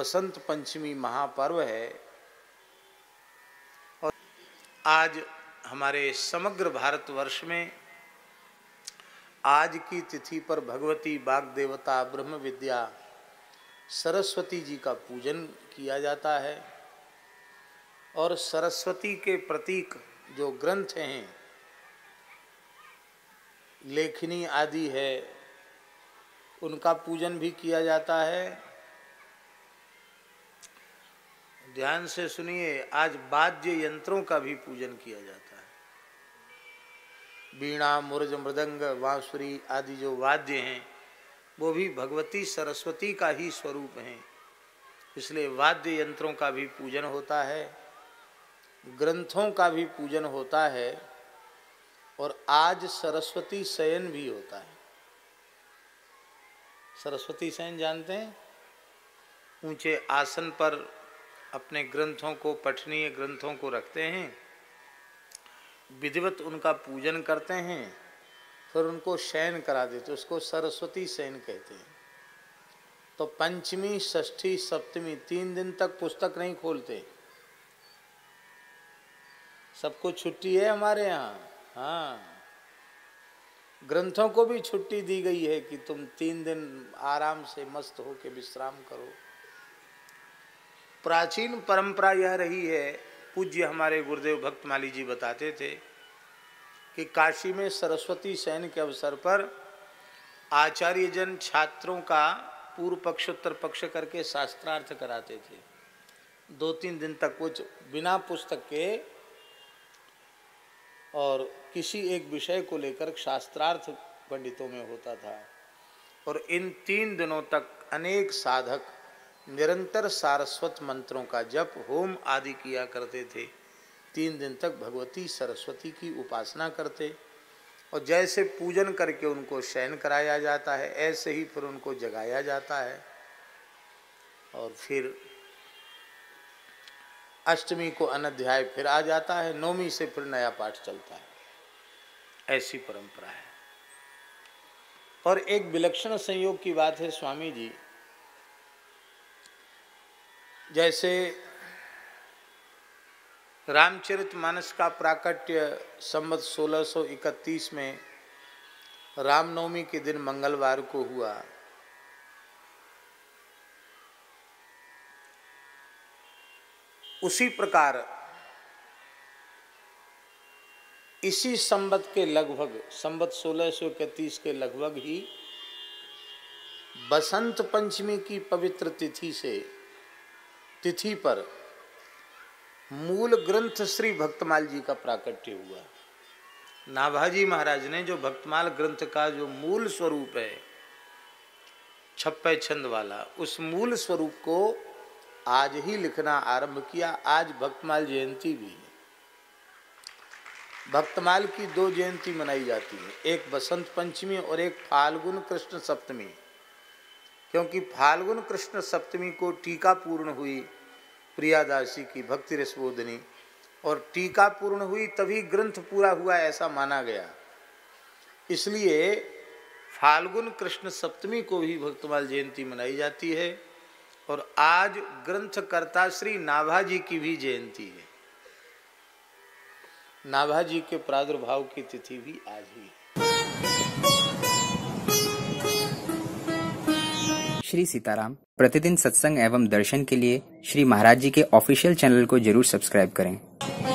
बसंत पंचमी महापर्व है और आज हमारे समग्र भारतवर्ष में आज की तिथि पर भगवती वाग्देवता ब्रह्म विद्या सरस्वती जी का पूजन किया जाता है और सरस्वती के प्रतीक जो ग्रंथ हैं, लेखनी आदि है, उनका पूजन भी किया जाता है। ध्यान से सुनिए, आज वाद्य यंत्रों का भी पूजन किया जाता है। वीणा, मुर्ज, मृदंग, बांसुरी आदि जो वाद्य हैं वो भी भगवती सरस्वती का ही स्वरूप हैं, इसलिए वाद्य यंत्रों का भी पूजन होता है, ग्रंथों का भी पूजन होता है और आज सरस्वती शयन भी होता है। सरस्वती शयन जानते हैं? ऊंचे आसन पर अपने ग्रंथों को, पठनीय ग्रंथों को रखते हैं, विधिवत उनका पूजन करते हैं, फिर उनको शयन करा देते, उसको सरस्वती शयन कहते हैं। तो पंचमी, षष्ठी, सप्तमी 3 दिन तक पुस्तक नहीं खोलते। सबको छुट्टी है हमारे यहाँ। हाँ, ग्रंथों को भी छुट्टी दी गई है कि तुम 3 दिन आराम से मस्त होकर विश्राम करो। प्राचीन परंपरा यह रही है, पूज्य हमारे गुरुदेव भक्तमाली जी बताते थे कि काशी में सरस्वती शयन के अवसर पर आचार्य जन छात्रों का पूर्व पक्ष उत्तर पक्ष करके शास्त्रार्थ कराते थे। 2-3 दिन तक कुछ बिना पुस्तक के और किसी एक विषय को लेकर शास्त्रार्थ पंडितों में होता था और इन 3 दिनों तक अनेक साधक निरंतर सारस्वत मंत्रों का जप, होम आदि किया करते थे। 3 दिन तक भगवती सरस्वती की उपासना करते और जैसे पूजन करके उनको शयन कराया जाता है, ऐसे ही फिर उनको जगाया जाता है और फिर अष्टमी को अनध्याय फिर आ जाता है, नवमी से फिर नया पाठ चलता है। ऐसी परंपरा है। और एक विलक्षण संयोग की बात है स्वामी जी, जैसे रामचरितमानस का प्राकट्य संवत 1631 में रामनवमी के दिन मंगलवार को हुआ, उसी प्रकार इसी संवत के लगभग, संवत 1631 के लगभग ही बसंत पंचमी की पवित्र तिथि पर मूल ग्रंथ श्री भक्तमाल जी का प्राकट्य हुआ। नाभाजी महाराज ने जो भक्तमाल ग्रंथ का जो मूल स्वरूप है, 56 छंद वाला, उस मूल स्वरूप को आज ही लिखना आरंभ किया। आज भक्तमाल जयंती भी है। भक्तमाल की 2 जयंती मनाई जाती है, एक बसंत पंचमी और एक फाल्गुन कृष्ण सप्तमी, क्योंकि फाल्गुन कृष्ण सप्तमी को टीका पूर्ण हुई प्रियादासी की भक्ति रसबोधनी, और टीका पूर्ण हुई तभी ग्रंथ पूरा हुआ ऐसा माना गया। इसलिए फाल्गुन कृष्ण सप्तमी को भी भक्तमाल जयंती मनाई जाती है और आज ग्रंथकर्ता श्री नाभाजी की भी जयंती है। नाभाजी के प्रादुर्भाव की तिथि भी आज ही। श्री सीताराम प्रतिदिन सत्संग एवं दर्शन के लिए श्री महाराज जी के ऑफिशियल चैनल को जरूर सब्सक्राइब करें।